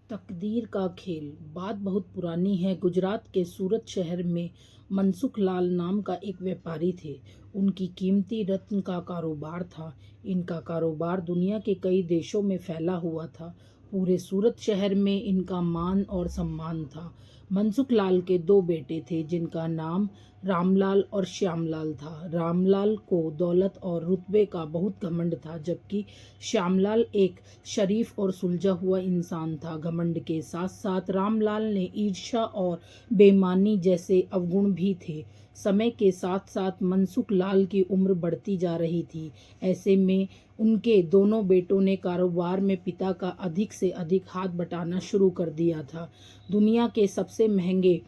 तकदीर का खेल। बात बहुत पुरानी है। गुजरात के सूरत शहर में मनसुख लाल नाम का एक व्यापारी थे। उनकी कीमती रत्न का कारोबार था। इनका कारोबार दुनिया के कई देशों में फैला हुआ था। पूरे सूरत शहर में इनका मान और सम्मान था। मनसुख लाल के दो बेटे थे जिनका नाम रामलाल और श्यामलाल था। रामलाल को दौलत और रुतबे का बहुत घमंड था, जबकि श्यामलाल एक शरीफ और सुलझा हुआ इंसान था। घमंड के साथ साथ रामलाल ने ईर्ष्या और बेईमानी जैसे अवगुण भी थे। समय के साथ साथ मनसुख लाल की उम्र बढ़ती जा रही थी। ऐसे में उनके दोनों बेटों ने कारोबार में पिता का अधिक से अधिक हाथ बटाना शुरू कर दिया था। दुनिया के सबसे महंगे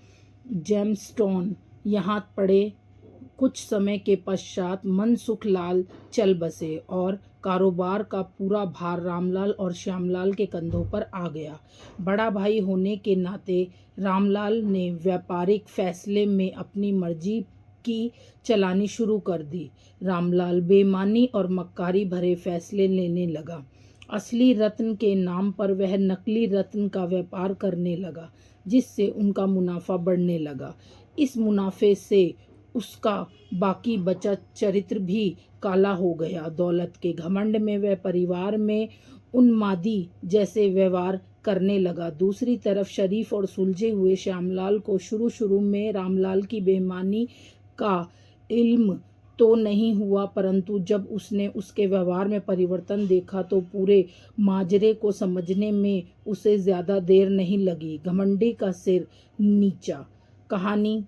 जेमस्टोन यहाँ पड़े। कुछ समय के पश्चात मनसुख लाल चल बसे और कारोबार का पूरा भार रामलाल और श्यामलाल के कंधों पर आ गया। बड़ा भाई होने के नाते रामलाल ने व्यापारिक फैसले में अपनी मर्जी की चलानी शुरू कर दी। रामलाल बेईमानी और मक्कारी भरे फैसले लेने लगा। असली रत्न के नाम पर वह नकली रत्न का व्यापार करने लगा, जिससे उनका मुनाफा बढ़ने लगा। इस मुनाफे से उसका बाकी बचा चरित्र भी काला हो गया। दौलत के घमंड में वह परिवार में उन्मादी जैसे व्यवहार करने लगा। दूसरी तरफ शरीफ और सुलझे हुए श्यामलाल को शुरू शुरू में रामलाल की बेईमानी का इल्म तो नहीं हुआ, परंतु जब उसने उसके व्यवहार में परिवर्तन देखा तो पूरे माजरे को समझने में उसे ज़्यादा देर नहीं लगी। घमंडी का सिर नीचा। कहानी।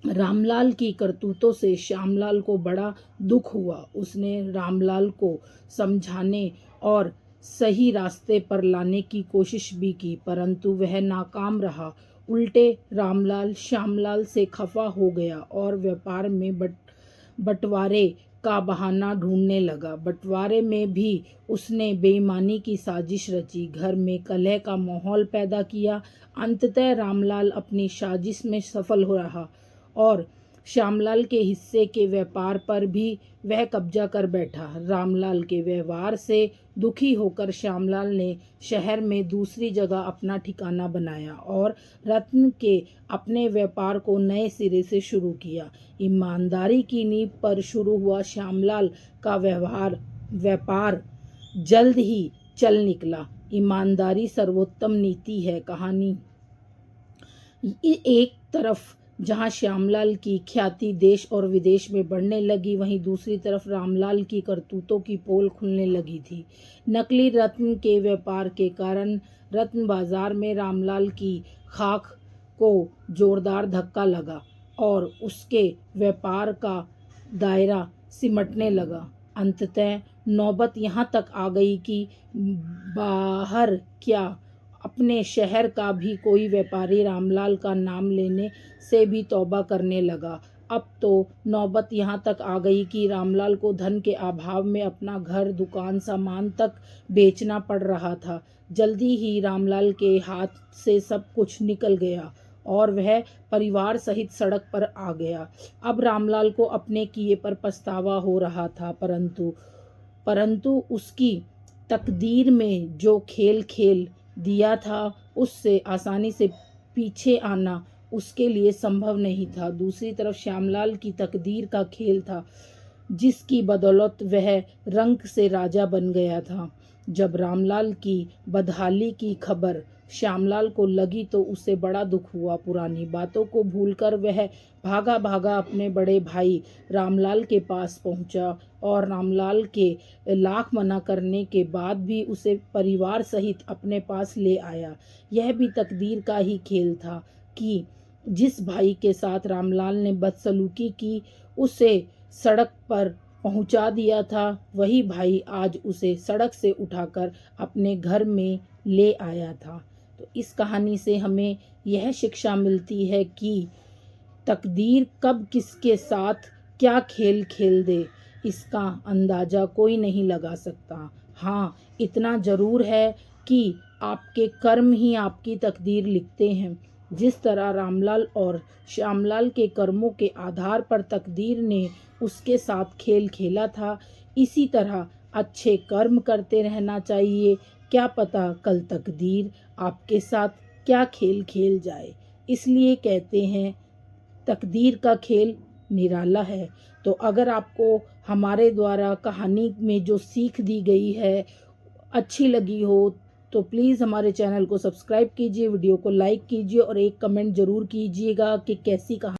रामलाल की करतूतों से श्यामलाल को बड़ा दुख हुआ। उसने रामलाल को समझाने और सही रास्ते पर लाने की कोशिश भी की, परंतु वह नाकाम रहा। उल्टे रामलाल श्यामलाल से खफा हो गया और व्यापार में बंटवारे का बहाना ढूंढने लगा। बंटवारे में भी उसने बेईमानी की साजिश रची, घर में कलह का माहौल पैदा किया। अंततः रामलाल अपनी साजिश में सफल हो रहा और श्यामलाल के हिस्से के व्यापार पर भी वह कब्जा कर बैठा। रामलाल के व्यवहार से दुखी होकर श्यामलाल ने शहर में दूसरी जगह अपना ठिकाना बनाया और रत्न के अपने व्यापार को नए सिरे से शुरू किया। ईमानदारी की नींव पर शुरू हुआ श्यामलाल का व्यापार जल्द ही चल निकला। ईमानदारी सर्वोत्तम नीति है। कहानी। एक तरफ जहां श्यामलाल की ख्याति देश और विदेश में बढ़ने लगी, वहीं दूसरी तरफ रामलाल की करतूतों की पोल खुलने लगी थी। नकली रत्न के व्यापार के कारण रत्न बाजार में रामलाल की खाक को जोरदार धक्का लगा और उसके व्यापार का दायरा सिमटने लगा। अंततः नौबत यहाँ तक आ गई कि बाहर क्या, अपने शहर का भी कोई व्यापारी रामलाल का नाम लेने से भी तौबा करने लगा। अब तो नौबत यहाँ तक आ गई कि रामलाल को धन के अभाव में अपना घर, दुकान, सामान तक बेचना पड़ रहा था। जल्दी ही रामलाल के हाथ से सब कुछ निकल गया और वह परिवार सहित सड़क पर आ गया। अब रामलाल को अपने किए पर पछतावा हो रहा था, परंतु उसकी तकदीर में जो खेल खेल दिया था, उससे आसानी से पीछे आना उसके लिए संभव नहीं था। दूसरी तरफ श्यामलाल की तकदीर का खेल था, जिसकी बदौलत वह रंक से राजा बन गया था। जब रामलाल की बदहाली की खबर श्यामलाल को लगी तो उसे बड़ा दुख हुआ। पुरानी बातों को भूलकर वह भागा भागा अपने बड़े भाई रामलाल के पास पहुंचा और रामलाल के लाख मना करने के बाद भी उसे परिवार सहित अपने पास ले आया। यह भी तकदीर का ही खेल था कि जिस भाई के साथ रामलाल ने बदसलूकी की, उसे सड़क पर पहुंचा दिया था, वही भाई आज उसे सड़क से उठाकर अपने घर में ले आया था। तो इस कहानी से हमें यह शिक्षा मिलती है कि तकदीर कब किसके साथ क्या खेल खेल दे, इसका अंदाज़ा कोई नहीं लगा सकता। हाँ, इतना ज़रूर है कि आपके कर्म ही आपकी तकदीर लिखते हैं। जिस तरह रामलाल और श्यामलाल के कर्मों के आधार पर तकदीर ने उसके साथ खेल खेला था, इसी तरह अच्छे कर्म करते रहना चाहिए क्या पता कल तकदीर आपके साथ क्या खेल खेल जाए। इसलिए कहते हैं तकदीर का खेल निराला है। तो अगर आपको हमारे द्वारा कहानी में जो सीख दी गई है अच्छी लगी हो तो प्लीज़ हमारे चैनल को सब्सक्राइब कीजिए, वीडियो को लाइक कीजिए और एक कमेंट ज़रूर कीजिएगा कि कैसी कहानी